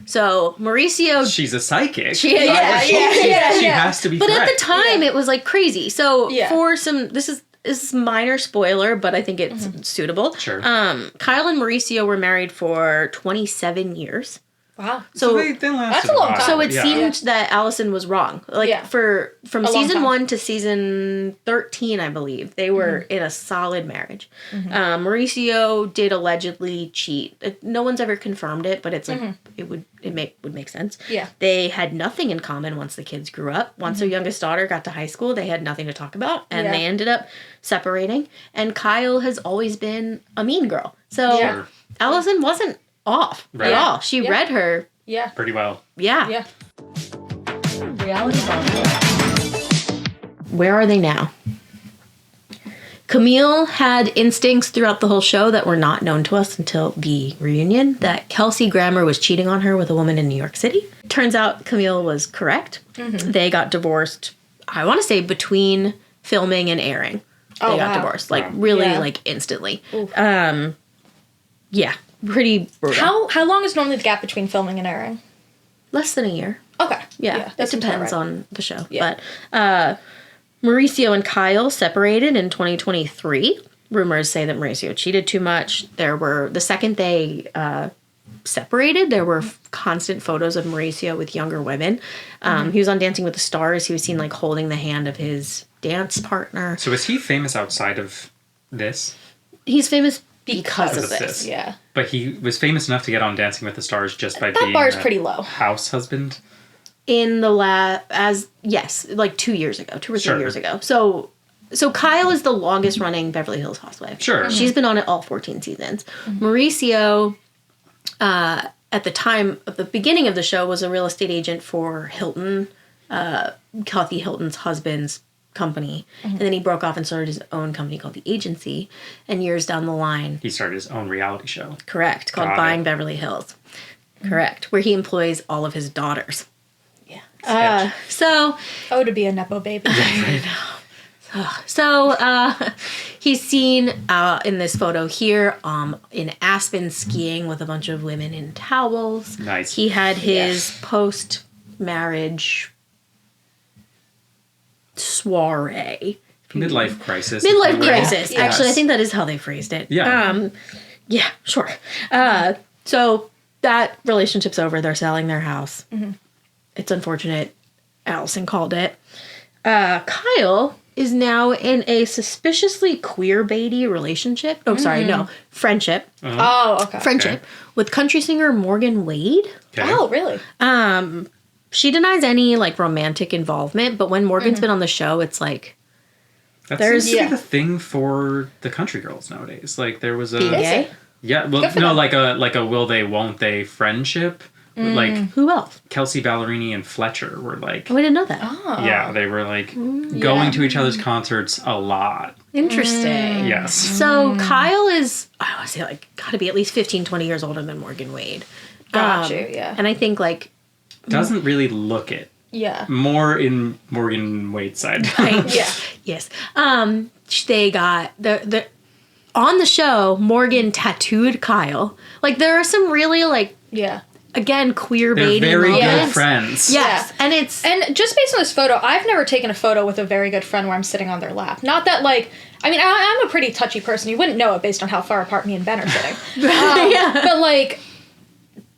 So Mauricio, She's a psychic. She has to be but correct. at the time it was like crazy. So Yeah. for some, this is minor spoiler, but I think it's suitable. Sure. Kyle and Mauricio were married for 27 years. Wow. So they lasted that's a long time. So it yeah. seemed that Allison was wrong. Like from long season time. 1 to season 13, I believe, they were in a solid marriage. Mauricio did allegedly cheat. No one's ever confirmed it, but it's like it would make sense. Yeah. They had nothing in common once the kids grew up. Once their youngest daughter got to high school, they had nothing to talk about, and they ended up separating. And Kyle has always been a mean girl. So Yeah. Allison wasn't off at all. She read her. Yeah. pretty well. Yeah. Yeah. Reality bombshell. Where are they now? Camille had instincts throughout the whole show that were not known to us until the reunion, that Kelsey Grammer was cheating on her with a woman in New York City. Turns out Camille was correct. They got divorced, I want to say, between filming and airing. They got divorced, like really like instantly. Yeah, pretty brutal. How long is normally the gap between filming and airing? Less than a year. Okay. Yeah, it depends on the show. Yeah. But Mauricio and Kyle separated in 2023. Rumors say that Mauricio cheated too much. The second they separated, there were constant photos of Mauricio with younger women. He was on Dancing with the Stars. He was seen like holding the hand of his dance partner. So is he famous outside of this? He's famous because of Because of this. this. Yeah. But he was famous enough to get on Dancing with the Stars just by That being bar's a pretty low. house husband. In the like 2 years ago, 2 or 3 Sure. years ago. So Kyle is the longest running Beverly Hills housewife. Sure. She's been on it all 14 seasons. Mauricio, at the time of the beginning of the show, was a real estate agent for Hilton, Kathy Hilton's husband's company. And then he broke off and started his own company called The Agency. And years down the line, He started his own reality show. correct, called Got Buying it. Beverly Hills. Correct, where he employs all of his daughters. Yeah. So Oh, to be a nepo baby. So he's seen in this photo here in Aspen skiing with a bunch of women in towels. Nice. He had his post-marriage soiree. Midlife crisis. Midlife crisis. Yes. Actually, I think that is how they phrased it. Yeah. Yeah, sure. So that relationship's over. They're selling their house. It's unfortunate. Allison called it. Kyle is now in a suspiciously queer-baity relationship. Oh, sorry, no. Friendship. Oh, okay. Friendship with country singer Morgan Wade. Okay. Oh, really? She denies any, like, romantic involvement, but when Morgan's been on the show, it's like, That there's- seems to Yeah. be the thing for the country girls nowadays. Like there was a being gay. yeah, well, Good for no, them. like a will they won't they friendship. Like Who else? Kelsey Ballerini and Fletcher were like, Oh, I didn't know that. yeah, they were like going to each other's concerts a lot. Interesting. Yes. So Kyle is, I want to say, like, got to be at least 15, 20 years older than Morgan Wade. Got you, yeah. And I think, like, doesn't really look it. Yeah. More in Morgan Wade's side. Yeah. Yes. They got the on the show, Morgan tattooed Kyle. Like, there are some really, like, again, queer They're baiting very moments. good friends. Yes. Yeah. And just based on this photo, I've never taken a photo with a very good friend where I'm sitting on their lap. Not that, like, I mean, I'm a pretty touchy person. You wouldn't know it based on how far apart me and Ben are sitting. But, like,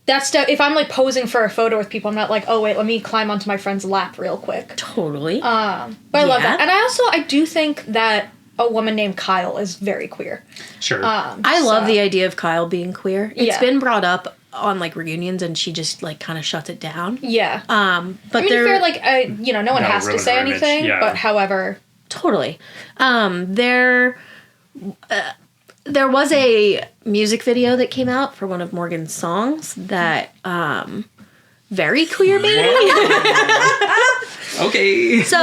that's if I'm, like, posing for a photo with people, I'm not like, oh, wait, let me climb onto my friend's lap real quick. Totally. But I love that. And I do think that a woman named Kyle is very queer. Sure. I love the idea of Kyle being queer. It's Yeah. been brought up on, like, reunions, and she just, like, kind of shuts it down. Yeah. But I mean, fair, like, no one has to say ruin her image, anything, yeah. but however... Totally. There was a music video that came out for one of Morgan's songs that very queer baiting. Okay. So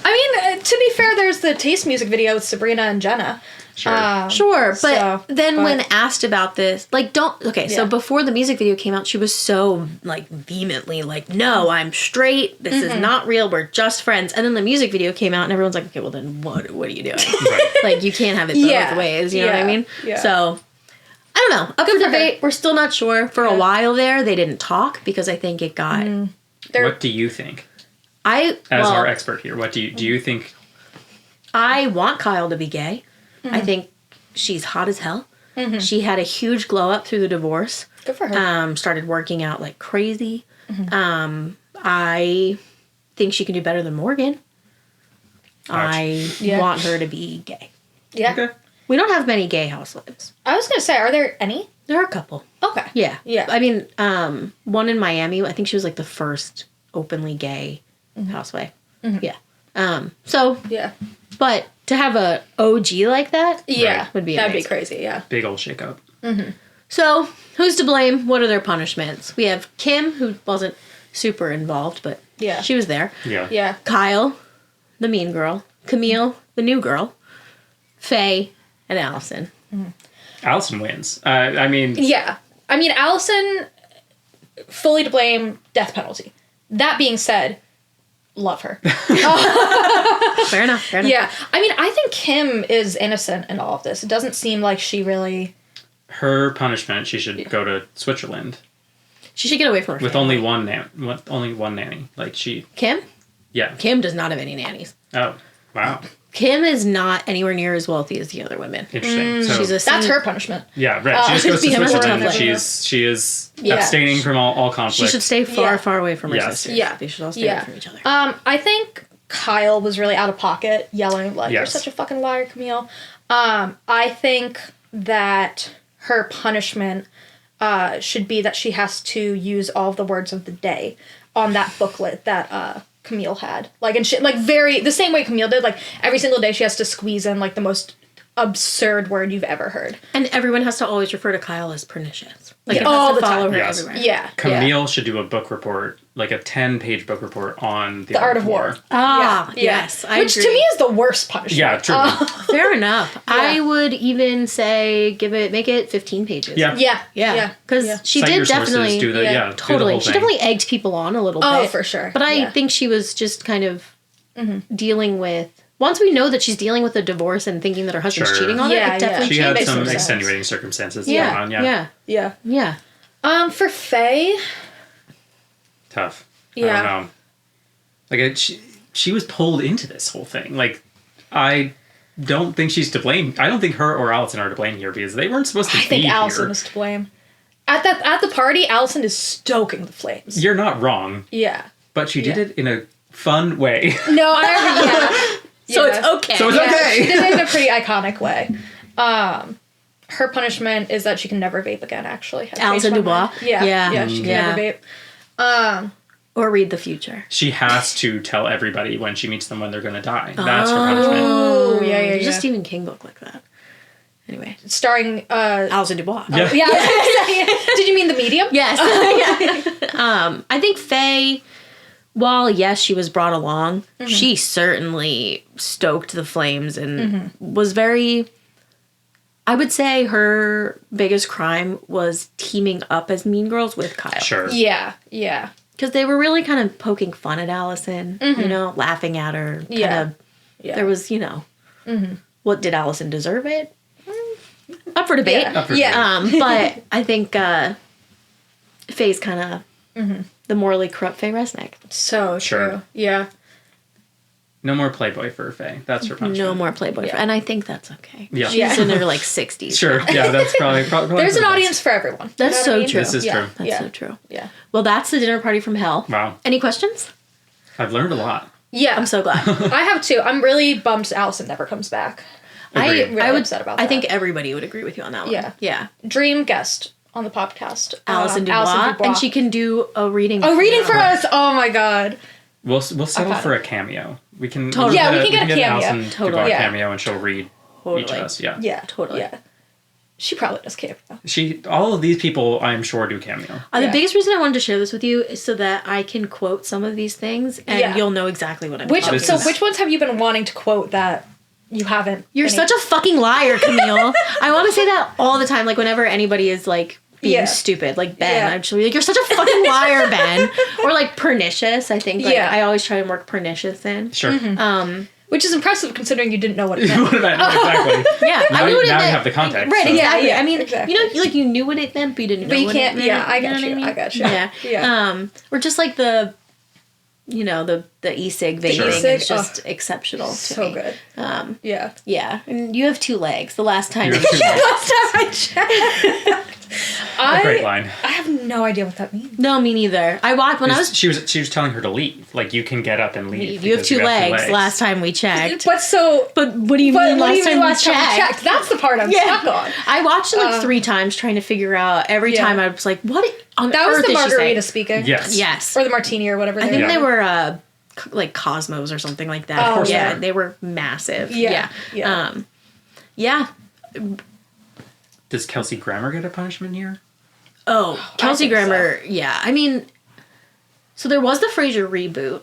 I mean, to be fair, there's the Taste music video with Sabrina and Jenna. Sure. sure, but so, when asked about this, like, so Yeah. before the music video came out, she was so, like, vehemently like, no, I'm straight, this is not real, we're just friends. And then the music video came out and everyone's like, okay, well then what are you doing? Right. Like, you can't have it both ways, you know what I mean? Yeah. So I don't know. Up for debate. We're still not sure. For a while there, they didn't talk because I think it got What do you think? As our expert here, what do you think? I want Kyle to be gay. I think she's hot as hell. She had a huge glow up through the divorce. Good for her. Started working out like crazy. I think she can do better than Morgan. I want her to be gay. Yeah. Okay. We don't have many gay housewives. I was going to say, are there any? There are a couple. Okay. Yeah. Yeah. I mean, one in Miami, I think she was like the first openly gay housewife. Yeah. So, Yeah. but to have a OG like that, Yeah. would be That'd amazing. be crazy, yeah. Big old shakeup. So, who's to blame? What are their punishments? We have Kim, who wasn't super involved, but she was there. Yeah. Yeah. Kyle, the mean girl. Camille, the new girl. Faye, and Allison. Allison wins. I mean, Yeah. I mean, Allison, fully to blame, death penalty. That being said, love her. Fair enough. Yeah. I mean, I think Kim is innocent in all of this. It doesn't seem like she really... her punishment, she should go to Switzerland She should get away from her with family. only one nanny. Like she, Kim? yeah. Kim does not have any nannies. Oh, wow. Kim is not anywhere near as wealthy as the other women. Interesting. So She's a That's her punishment. yeah, right. She just goes to become a Switzerland. tough She is Yeah. abstaining from all conflict. She should stay far, Yeah. far away from her Yes. sisters. Yeah. They should all stay away from each other. I think Kyle was really out of pocket, yelling like, "You're Yes. such a fucking liar, Camille." I think that her punishment should be that she has to use all of the words of the day on that booklet that Camille had. Like, and she, like, the same way Camille did. Like, every single day she has to squeeze in like the most absurd word you've ever heard. And everyone has to always refer to Kyle as pernicious. Like, Yeah. it has All to the follow time. her Yes. everywhere. Yeah. Camille should do a book report, like a 10-page book report on The Art of War. Ah, Yeah. yes. I Which agree. to me is the worst punishment. Yeah, true. Fair enough. I would even say make it 15 pages. yeah. Yeah. Because she Cite did your definitely sources, do the, yeah, yeah, do the totally. whole She thing. definitely egged people on a little Oh, bit. for sure. But I Yeah. think she was just kind of dealing with. Once we know that she's dealing with a divorce and thinking that her husband's Sure. cheating on Yeah, her, yeah. it definitely She changes. had makes some some sense. extenuating circumstances Yeah, going on. yeah. For Faye, Tough. Yeah. I don't know. Like, she was pulled into this whole thing. Like, I don't think she's to blame. I don't think her or Allison are to blame here because they weren't supposed to I be think here. Allison is to blame. At the party, Allison is stoking the flames. You're not wrong, Yeah. but she did it in a fun way. No, I So it's okay. So it's Yeah, okay. she did it in a pretty iconic way. Her punishment is that she can never vape again. Actually, I've Allison changed my DuBois? mind. Yeah, she can Yeah. never vape. Or read the future. She has to tell everybody when she meets them when they're going to die. That's her punishment. Oh, yeah. There's a Stephen King book like that. Anyway. Starring. Allison DuBois. Yeah. Yeah. I was gonna say, did you mean the medium? Yes. I think Faye, while yes, she was brought along, she certainly stoked the flames and was very. I would say her biggest crime was teaming up as Mean Girls with Kyle. Sure. Yeah. because they were really kind of poking fun at Allison, you know, laughing at her. There was, you know, what did Allison deserve it? Up for debate. But I think Faye's kind of the morally corrupt Faye Resnick. So true. Yeah. No more Playboy for Faye. That's her punishment. No more Playboy. And I think that's okay. Yeah. She's in her like 60s. Sure. Yeah, that's probably There's an audience for everyone. That's so true. This is true. That's so true. Yeah. Well, that's the dinner party from hell. Wow. Any questions? I've learned a lot. Yeah. I'm so glad. I have too. I'm really bummed Allison never comes back. Agreed. I'm really upset about that. I think everybody would agree with you on that one. Yeah. Yeah. Dream guest on the podcast. Allison DuBois. And she can do a reading. A reading for us. Oh my God. We'll settle for a cameo. We can Totally. Yeah, we can get a cameo. Allison Totally. DuBois Yeah. cameo, and she'll read each of us. Yeah. Yeah. Totally. Yeah. She probably does cameo. All of these people, I'm sure, do cameo. The biggest reason I wanted to share this with you is so that I can quote some of these things, and you'll know exactly what I'm talking about. Which ones have you been wanting to quote that you haven't? You're such a fucking liar, Camille. I want to say that all the time, like whenever anybody is like being stupid, like Ben. I'm just like, you're such a fucking liar, Ben. Or like pernicious. I think. Like, I always try to work pernicious in. Sure. Which is impressive considering you didn't know what it meant. Exactly. Yeah, Now, I knew what it meant. now you have the context. Right, so. exactly. Yeah, I mean, exactly. you know, like you knew what it meant, but you didn't know you what can't. it meant. Yeah, I got know you. what I mean? I got you. Yeah. Yeah. Or just like the, you know, the e-cig vaping Sure. is just exceptional to So me. good. Yeah. Yeah. And you have 2 legs. The last time You have two legs. Last time I checked. A great line. I have no idea what that means. No, me neither. I watched when I was. She was telling her to leave. Like, you can get up and leave. You have because 2 legs. Last time we checked. But what do you mean last time we checked? That's the part I'm stuck on. I watched it like 3 times trying to figure out. Every time I was like, "What on That was earth the is she margarita saying?" speaking. Yes. Yes. Or the martini or whatever. I think were. they were like Cosmos or something like that. Oh, yeah, sure. they were massive. Yeah. Yeah. Does Kelsey Grammer get a punishment here? Oh, Kelsey think Grammer. Yeah, I mean, so there was the Frasier reboot.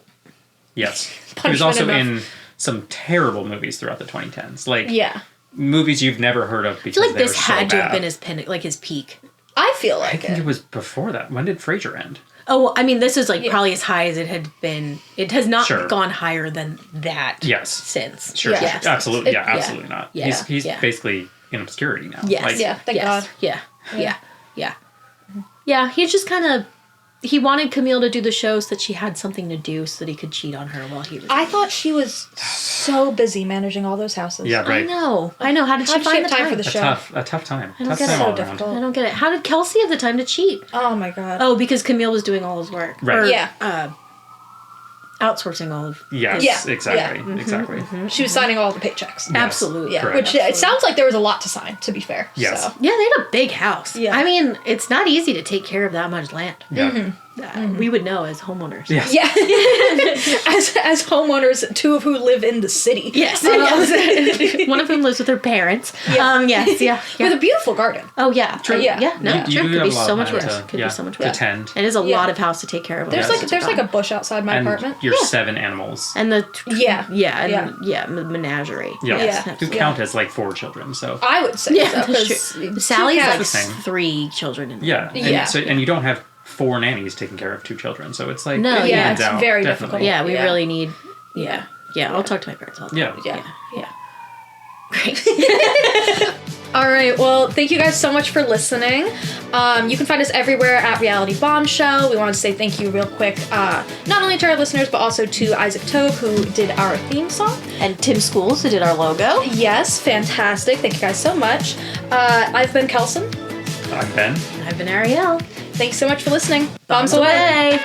Yes. He was also in some terrible movies throughout the 2010s. Like, movies you've never heard of because I feel like they this were so had to have bad. been his peak. I feel I like think it was before that. When did Frasier end? Oh, well, I mean, this is like probably as high as it had been. It has not Sure. gone higher than that. Yes. Since. Sure. Yes. Absolutely. Yeah, absolutely not. Yeah. He's basically in obscurity now. Yes. Like, Thank God. Yeah. Yeah, he's just kind of. He wanted Camille to do the show so that she had something to do so that he could cheat on her while he was. I thought she was so busy managing all those houses. Yeah, right. I know. How did she find the time time for the show? A tough time. I don't Tough get time it. all So around. difficult. I don't get it. How did Kelsey have the time to cheat? Oh my God. Oh, because Camille was doing all his work. Right. Or, Yeah. outsourcing all of. Yes, Yeah, exactly. yeah. Exactly. She was signing all the paychecks. Absolutely. Yeah, Correct. which it sounds like there was a lot to sign, to be fair. Yes. So. Yeah, they had a big house. Yeah. I mean, it's not easy to take care of that much land. Yeah. We would know as homeowners. Yes. Yeah. as homeowners, 2 of who live in the city. Yes. One of whom lives with her parents. Yeah. Yes. Yeah. With a beautiful garden. Oh yeah. True. Yeah. Yeah. No. You Sure. do Could have be a lot so of much time worse. to- Could be so much to worse. tend. It is a Yeah. lot of house to take care of. There's Yes. like a bush outside my And apartment. your 7 animals. And the Yeah. menagerie. Yeah. Yeah. Who count as like 4 children. So I would say Yeah, so. that's 'Cause true. 2 Sally's like cats- the same. 3 children in yeah. And, Yeah. and you don't have 4 nannies taking care of 2 children. So it's like No, it yeah, evens it's out, very definitely. difficult. Yeah, we Yeah. really need. Yeah. I'll talk to my parents about that. Yeah. Yeah. Great. All right. Well, thank you guys so much for listening. You can find us everywhere at Reality Bombshell. We wanted to say thank you real quick, not only to our listeners, but also to Isaac Toub, who did our theme song. And Tim Schools, who did our logo. Yes, fantastic. Thank you guys so much. I've been Kelson. I'm Ben. I've been Ariel. Thanks so much for listening. Bombs away.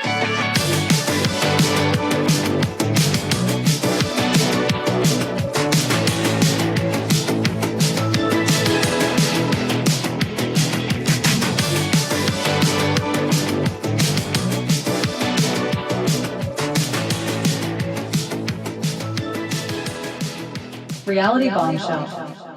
Reality Bombshell.